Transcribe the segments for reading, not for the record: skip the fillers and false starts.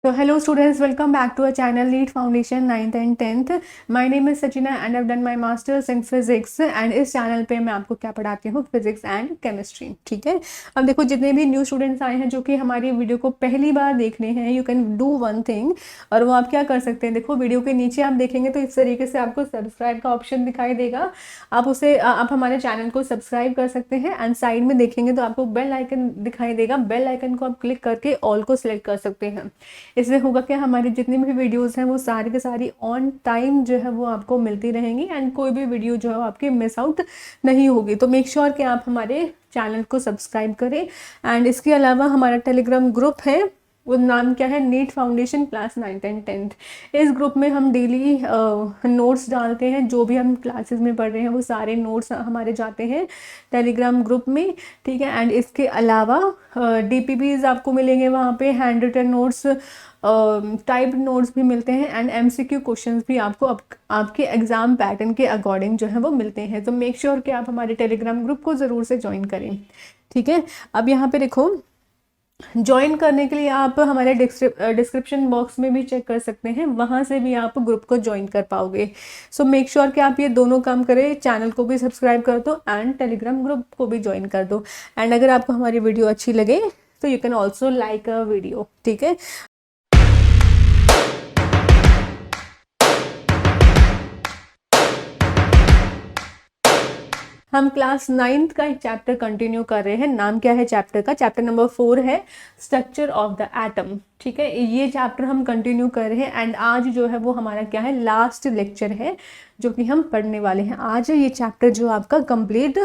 So hello students, welcome back to our channel NEET Foundation 9th and 10th. My name is Sachina and I've done my masters in physics and इस channel पे मैं आपको क्या पढ़ाती हूँ, physics and chemistry. ठीक है, अब देखो जितने भी न्यू स्टूडेंट्स आए हैं जो कि हमारी वीडियो को पहली बार देख रहे हैं, you can do one thing, और वो आप क्या कर सकते हैं। देखो वीडियो के नीचे आप देखेंगे तो इस तरीके से आपको सब्सक्राइब का ऑप्शन दिखाई देगा। आप हमारे चैनल को सब्सक्राइब कर सकते हैं एंड साइड में देखेंगे तो आपको बेल आइकन दिखाई देगा। बेल आइकन को आप क्लिक करके ऑल को सिलेक्ट कर सकते हैं। इससे होगा कि हमारी जितनी भी वीडियोस हैं वो सारी की सारी ऑन टाइम जो है वो आपको मिलती रहेंगी एंड कोई भी वीडियो जो है आपकी मिस आउट नहीं होगी। तो मेक श्योर कि आप हमारे चैनल को सब्सक्राइब करें। एंड इसके अलावा हमारा टेलीग्राम ग्रुप है, वो नाम क्या है, NEET foundation class 9th and 10th। इस ग्रुप में हम डेली नोट्स डालते हैं, जो भी हम क्लासेस में पढ़ रहे हैं वो सारे नोट्स हमारे जाते हैं टेलीग्राम ग्रुप में। ठीक है, एंड इसके अलावा डीपीबीज आपको मिलेंगे वहाँ पे, hand written notes, typed notes भी मिलते हैं एंड एमसीक्यू क्वेश्चंस भी आपको आपके एग्जाम पैटर्न के अकॉर्डिंग जो है वो मिलते हैं। तो मेक श्योर कि आप हमारे टेलीग्राम ग्रुप को ज़रूर से ज्वाइन करें। ठीक है, अब यहाँ पे देखो, ज्वाइन करने के लिए आप हमारे डिस्क्रिप्शन बॉक्स में भी चेक कर सकते हैं, वहाँ से भी आप ग्रुप को ज्वाइन कर पाओगे। सो मेक श्योर कि आप ये दोनों काम करें, चैनल को भी सब्सक्राइब कर दो एंड टेलीग्राम ग्रुप को भी ज्वाइन कर दो। एंड अगर आपको हमारी वीडियो अच्छी लगे तो you can also like a video. ठीक है, हम क्लास 9th का एक चैप्टर कंटिन्यू कर रहे हैं। नाम क्या है चैप्टर का? चैप्टर नंबर 4 है स्ट्रक्चर ऑफ द एटम। ठीक है, ये चैप्टर हम कंटिन्यू कर रहे हैं एंड आज जो है वो हमारा क्या है, लास्ट लेक्चर है जो कि हम पढ़ने वाले हैं। आज ये चैप्टर जो आपका कंप्लीट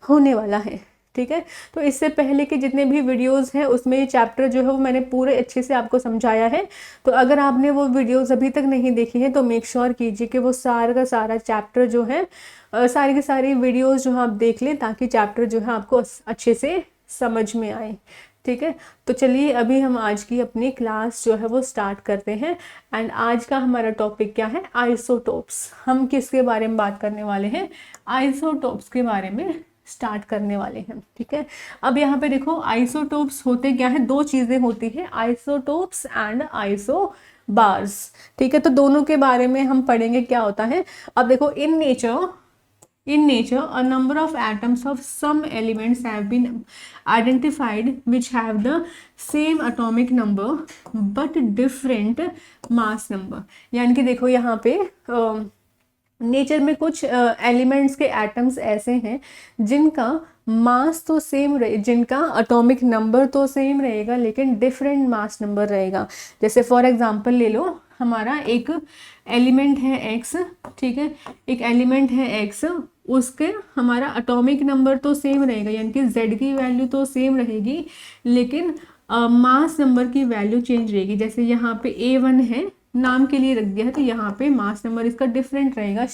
होने वाला है। ठीक है, तो इससे पहले के जितने भी वीडियोस हैं उसमें ये चैप्टर जो है वो मैंने पूरे अच्छे से आपको समझाया है। तो अगर आपने वो वीडियोस अभी तक नहीं देखी हैं तो मेक श्योर कीजिए कि वो सारा का सारा चैप्टर जो है, सारी की सारी वीडियोस जो है आप देख लें, ताकि चैप्टर जो है आपको अच्छे से समझ में आए। ठीक है, तो चलिए अभी हम आज की अपनी क्लास जो है वो स्टार्ट करते हैं। एंड आज का हमारा टॉपिक क्या है? आइसोटोप्स। हम किसके बारे में बात करने वाले हैं? आइसोटोप्स के बारे में स्टार्ट करने वाले हैं। ठीक है, अब यहाँ पे देखो, आइसोटोप्स होते क्या है? दो चीज़ें होती हैं, आइसोटोप्स एंड आइसोबार्स। ठीक है, तो दोनों के बारे में हम पढ़ेंगे क्या होता है। अब देखो, इन nature a number of atoms of some elements have been identified which have the same atomic number but different mass number। यानी कि देखो यहाँ पे नेचर में कुछ एलिमेंट्स के एटम्स ऐसे हैं जिनका मास तो सेम रहे, जिनका एटॉमिक नंबर तो सेम रहेगा लेकिन डिफरेंट मास नंबर रहेगा। जैसे फॉर एग्जांपल ले लो, हमारा एक एलिमेंट है एक्स। ठीक है, एक एलिमेंट है एक्स, उसके हमारा एटॉमिक नंबर तो सेम रहेगा, यानी कि जेड की वैल्यू तो सेम रहेगी लेकिन मास नंबर की वैल्यू चेंज रहेगी। जैसे यहाँ पे A1 है, नाम के लिए रख दिया है, तो यहाँ पे मास नंबर इसका डिफरेंट रहेगा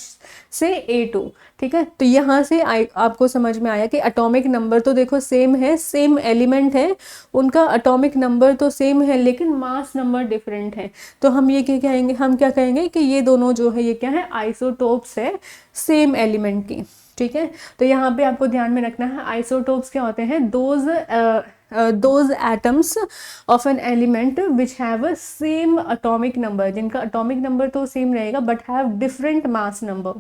से A2। ठीक है, तो यहाँ से आपको समझ में आया कि एटॉमिक नंबर तो देखो सेम है, सेम एलिमेंट है, उनका एटॉमिक नंबर तो सेम है लेकिन मास नंबर डिफरेंट है। तो हम ये क्या कहेंगे, हम क्या कहेंगे कि ये दोनों जो है ये क्या है, आइसोटोप्स है सेम एलिमेंट की। ठीक है, तो यहाँ पे आपको ध्यान में रखना है, आइसोटोप्स क्या होते हैं? those atoms of an element which have a same atomic number, जिनका atomic number तो सेम रहेगा but have different mass number।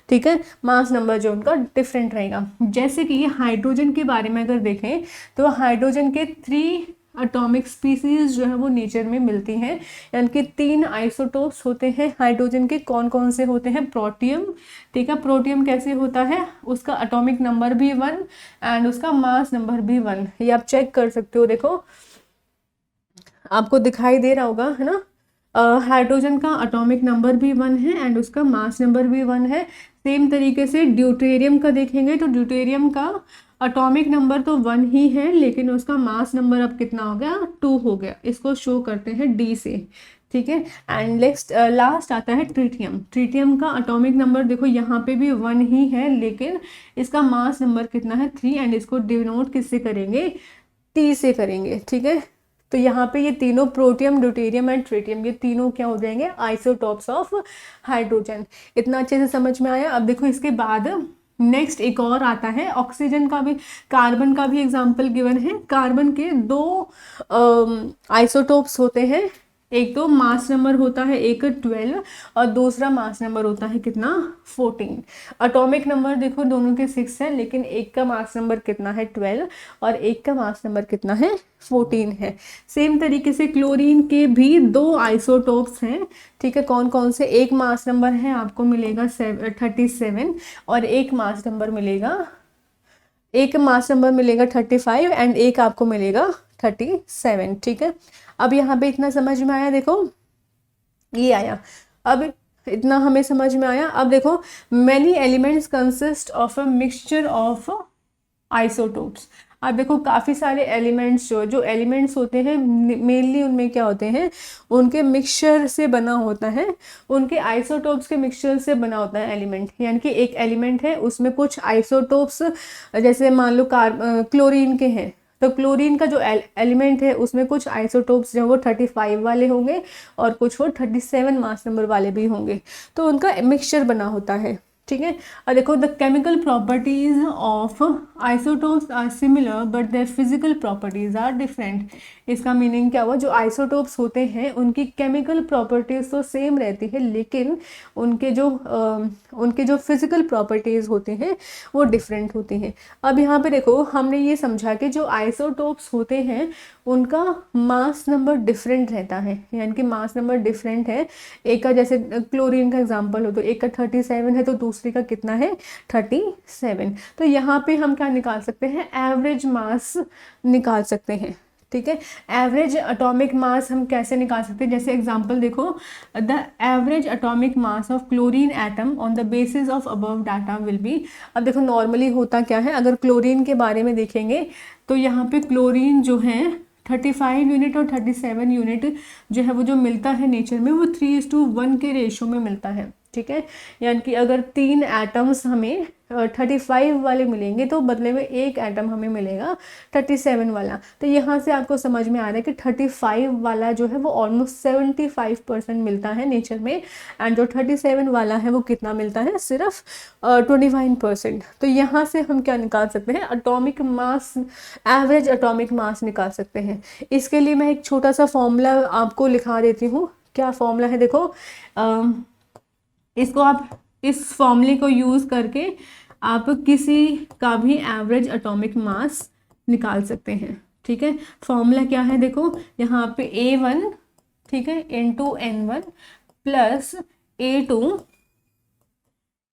ठीक है, मास नंबर जो उनका डिफरेंट रहेगा। जैसे कि ये हाइड्रोजन के बारे में अगर देखें तो हाइड्रोजन के 3 एटॉमिक स्पीसीज जो है वो नेचर में मिलती हैं, यानी कि 3 आइसोटोप्स होते हैं हाइड्रोजन के। कौन कौन से होते हैं? प्रोटियम। ठीक है, प्रोटियम कैसे होता है? उसका एटॉमिक नंबर भी 1 एंड उसका मास नंबर भी 1। ये आप चेक कर सकते हो, देखो आपको दिखाई दे रहा होगा, है ना। हाइड्रोजन का एटॉमिक नंबर भी 1 है एंड उसका मास नंबर भी 1 है। सेम तरीके से ड्यूटेरियम का देखेंगे तो ड्यूटेरियम का एटॉमिक नंबर तो 1 ही है लेकिन उसका मास नंबर अब कितना हो गया? 2 हो गया। इसको शो करते हैं D से। ठीक है, एंड लास्ट आता है ट्रिटियम। ट्रिटियम का एटॉमिक नंबर देखो यहाँ पे भी 1 ही है लेकिन इसका मास नंबर कितना है? 3 एंड इसको डिनोट किससे करेंगे? T से करेंगे। ठीक है, तो यहाँ पे ये तीनों प्रोटियम, ड्यूटेरियम एंड ट्रिटियम, ये तीनों क्या हो जाएंगे? Isotopes of hydrogen. इतना अच्छे से समझ में आया। अब देखो इसके बाद नेक्स्ट एक और आता है ऑक्सीजन का भी, कार्बन का भी एग्जाम्पल गिवन है। कार्बन के 2 आइसोटोप्स होते हैं, एक तो मास नंबर होता है एक 12 और दूसरा मास नंबर होता है कितना 14। एटॉमिक नंबर देखो दोनों के 6 है, लेकिन एक का मास नंबर कितना है 12 और एक का मास नंबर कितना है 14 है। सेम तरीके से क्लोरीन के भी दो आइसोटोप्स हैं, ठीक है। कौन कौन से? एक मास नंबर है आपको मिलेगा 37 और एक मास नंबर मिलेगा 35 एंड एक आपको मिलेगा 37, ठीक है। अब यहाँ पे इतना समझ में आया, देखो ये आया। अब इतना हमें समझ में आया। अब देखो many elements consist of a mixture of isotopes. अब देखो काफ़ी सारे एलिमेंट्स जो एलिमेंट्स होते हैं मेनली उनमें क्या होते हैं, उनके मिक्सचर से बना होता है, उनके आइसोटोप्स के मिक्सचर से बना होता है एलिमेंट। यानी कि एक एलिमेंट है उसमें कुछ आइसोटोप्स, जैसे मान लो क्लोरीन के हैं, तो क्लोरीन का जो एलिमेंट है उसमें कुछ आइसोटोप्स जो वो 35 वाले होंगे और कुछ वो 37 मास नंबर वाले भी होंगे, तो उनका मिक्सचर बना होता है, ठीक है। और देखो the chemical properties of isotopes are similar but their physical properties are different. इसका मीनिंग क्या हुआ, जो आइसोटोप्स होते हैं उनकी केमिकल प्रॉपर्टीज तो सेम रहती है, लेकिन उनके जो फिजिकल प्रॉपर्टीज होते हैं वो डिफरेंट होती हैं। अब यहाँ पे देखो हमने ये समझा कि जो आइसोटोप्स होते हैं उनका मास नंबर डिफरेंट रहता है, यानी कि मास नंबर डिफरेंट है। एक का जैसे क्लोरीन का एग्जांपल हो तो एक का 37 है तो दूसरे का कितना है 37। तो यहाँ पे हम क्या निकाल सकते हैं, एवरेज मास निकाल सकते हैं, ठीक है। एवरेज एटॉमिक मास हम कैसे निकाल सकते हैं, जैसे एग्जांपल देखो, the average atomic mass of chlorine atom on the basis of above data will be. अब देखो नॉर्मली होता क्या है, अगर क्लोरीन के बारे में देखेंगे तो यहाँ पे क्लोरीन जो है 35 यूनिट और 37 यूनिट जो है वो जो मिलता है नेचर में वो 3:1 के रेशो में मिलता है, ठीक है। यानी कि अगर 3 एटम्स हमें 35 वाले मिलेंगे तो बदले में एक एटम हमें मिलेगा 37 वाला। तो यहाँ से आपको समझ में आ रहा है कि 35 वाला जो है वो ऑलमोस्ट 75% मिलता है नेचर में, एंड जो 37 वाला है वो कितना मिलता है, सिर्फ 25%। तो यहाँ से हम क्या निकाल सकते हैं, atomic mass, average atomic mass निकाल सकते हैं। इसके लिए मैं एक छोटा सा फॉर्मूला आपको लिखा देती हूँ। क्या फॉर्मूला है, देखो इसको आप इस फॉर्मूले को यूज़ करके आप किसी का भी एवरेज एटॉमिक मास निकाल सकते हैं, ठीक है। फॉर्मूला क्या है, देखो यहाँ पे A1, ठीक है, into N1 plus A2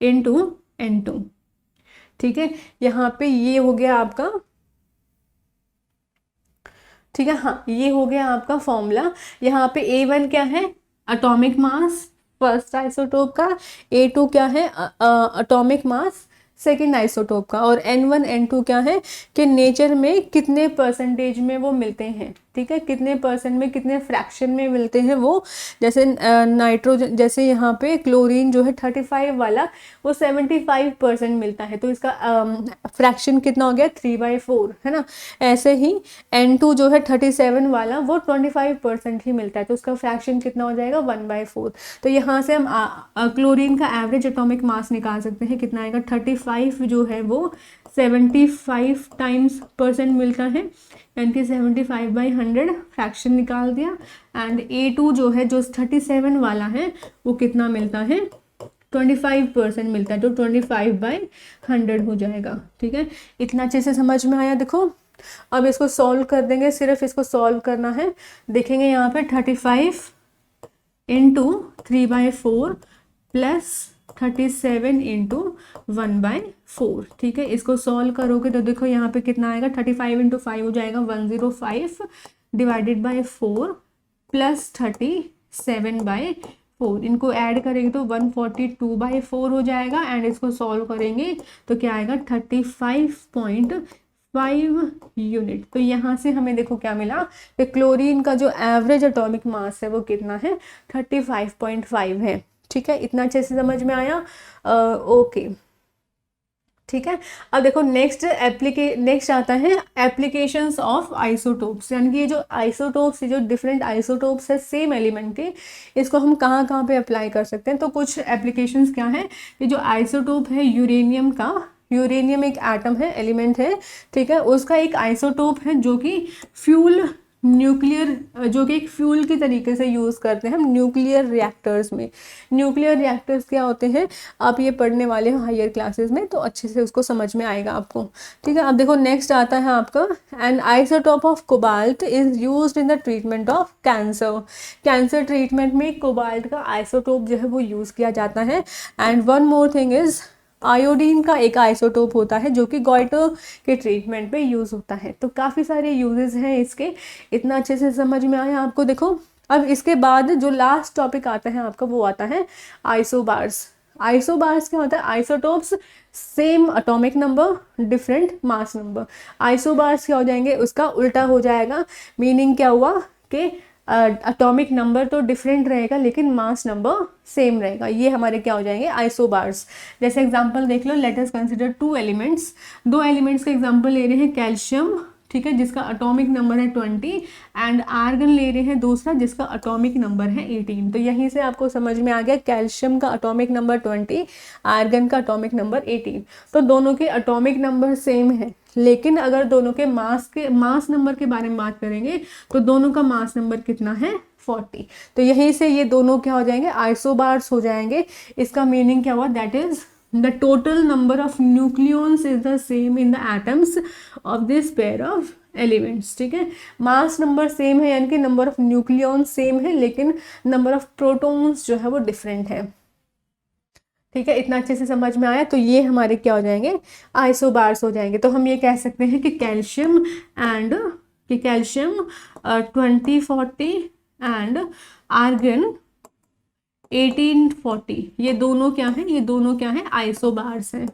into N2, ठीक है। यहाँ पे ये हो गया आपका, ठीक है, हाँ ये हो गया आपका फॉर्मूला। यहाँ पे A1 क्या है, एटॉमिक मास फर्स्ट आइसोटोप का, A2 क्या है, एटॉमिक मास सेकेंड आइसोटोप का, और N1 N2 क्या है कि नेचर में कितने परसेंटेज में वो मिलते हैं, ठीक है, कितने परसेंट में, कितने फ्रैक्शन में मिलते हैं वो। जैसे नाइट्रोजन, जैसे यहाँ पे क्लोरीन जो है 35 वाला वो 75% मिलता है, तो इसका फ्रैक्शन कितना हो गया 3/4, है ना। ऐसे ही N2 जो है 37 वाला वो 25% ही मिलता है, तो उसका फ्रैक्शन कितना हो जाएगा 1/4। तो यहाँ से हम क्लोरीन का एवरेज एटॉमिक मास निकाल सकते हैं, कितना आएगा 35 जो है वो 75 टाइम्स परसेंट मिलता है, यानी कि 75/100 फ्रैक्शन निकाल दिया। एंड A2 जो है जो 37 वाला है वो कितना मिलता है 25% मिलता है, तो 25/100 हो जाएगा, ठीक है। इतना अच्छे से समझ में आया। देखो अब इसको सॉल्व कर देंगे, सिर्फ इसको सॉल्व करना है। देखेंगे यहाँ पे 35 इंटू 3/4 प्लस 37 इंटू 1/4, ठीक है। इसको सॉल्व करोगे तो देखो यहाँ पे कितना आएगा, 35 इंटू 5 हो जाएगा 105 डिवाइडेड बाई 4 प्लस 37/4, इनको ऐड करेंगे तो 142/4 हो जाएगा, एंड इसको सॉल्व करेंगे तो क्या आएगा 35.5 यूनिट। तो यहाँ से हमें देखो क्या मिला कि क्लोरीन का जो एवरेज एटॉमिक मास है वो कितना है 35.5 है, ठीक है। इतना अच्छे से समझ में आया, ओके, ठीक है। अब देखो नेक्स्ट आता है एप्लीकेशंस ऑफ आइसोटोप्स, यानी कि ये जो आइसोटोप्स, ये जो डिफरेंट आइसोटोप्स है सेम एलिमेंट के, इसको हम कहाँ कहाँ पे अप्लाई कर सकते हैं। तो कुछ एप्लीकेशंस क्या है, ये जो आइसोटोप है यूरेनियम का, यूरेनियम एक एटम है, एलिमेंट है, ठीक है, उसका एक आइसोटोप है जो कि फ्यूल न्यूक्लियर जो कि एक फ्यूल के तरीके से यूज़ करते हैं हम न्यूक्लियर रिएक्टर्स में। न्यूक्लियर रिएक्टर्स क्या होते हैं, आप ये पढ़ने वाले हो हायर क्लासेस में, तो अच्छे से उसको समझ में आएगा आपको। ठीक है, अब देखो नेक्स्ट आता है आपका, N isotope of cobalt is used in the treatment of cancer. Cancer treatment में कोबाल्ट का आइसोटोप जो है वो यूज़ किया जाता है। And one more thing is iodine का एक आइसोटोप होता है जो कि गॉइटर के ट्रीटमेंट पे यूज़ होता है। तो काफ़ी सारे यूजेस हैं इसके, इतना अच्छे से समझ में आया आपको। देखो अब इसके बाद जो लास्ट टॉपिक आता है आपका वो आता है आइसोबार्स। आइसोबार्स क्या होता है, isotopes same atomic number different mass number. Isobars क्या हो जाएंगे, उसका उल्टा हो जाएगा। मीनिंग क्या हुआ कि एटॉमिक नंबर तो डिफरेंट रहेगा लेकिन मास नंबर सेम रहेगा। ये हमारे क्या हो जाएंगे, आइसोबार्स। जैसे एग्जांपल देख लो, let us consider two elements. दो एलिमेंट्स का एग्जांपल ले रहे हैं, कैल्शियम, ठीक है, जिसका एटॉमिक नंबर है 20, एंड आर्गन ले रहे हैं दूसरा जिसका एटॉमिक नंबर है 18। तो यहीं से आपको समझ में आ गया, कैल्शियम का एटॉमिक नंबर 20, आर्गन का एटॉमिक नंबर 18। तो दोनों के एटॉमिक नंबर सेम है, लेकिन अगर दोनों के मास नंबर के बारे में बात करेंगे तो दोनों का मास नंबर कितना है, 40। तो यहीं से ये दोनों क्या हो जाएंगे, आइसोबार्स हो जाएंगे। इसका मीनिंग क्या हुआ, that is the total number of nucleons is the same in the atoms of this pair of elements। ठीक है, मास नंबर सेम है यानी कि नंबर ऑफ न्यूक्लियॉन सेम है, लेकिन नंबर ऑफ प्रोटॉन्स जो है वो डिफरेंट है। ठीक है, इतना अच्छे से समझ में आया। तो ये हमारे क्या हो जाएंगे, आइसोबार्स हो जाएंगे। तो हम ये कह सकते हैं कि कैल्शियम 2040 एंड आर्गन 1840, ये दोनों क्या है, ये दोनों क्या है, आइसोबार्स हैं।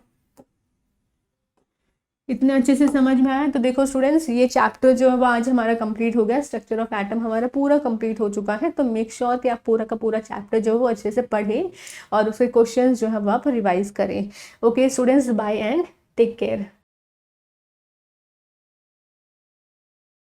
इतने अच्छे से समझ में आया। तो देखो स्टूडेंट्स, ये चैप्टर जो है वो आज हमारा कंप्लीट हो गया। स्ट्रक्चर ऑफ एटम हमारा पूरा कंप्लीट हो चुका है। तो मेक श्योर कि आप पूरा का पूरा चैप्टर जो है वो अच्छे से पढ़ें और उसके क्वेश्चंस जो है वो आप रिवाइज करें। Okay students, bye and take care.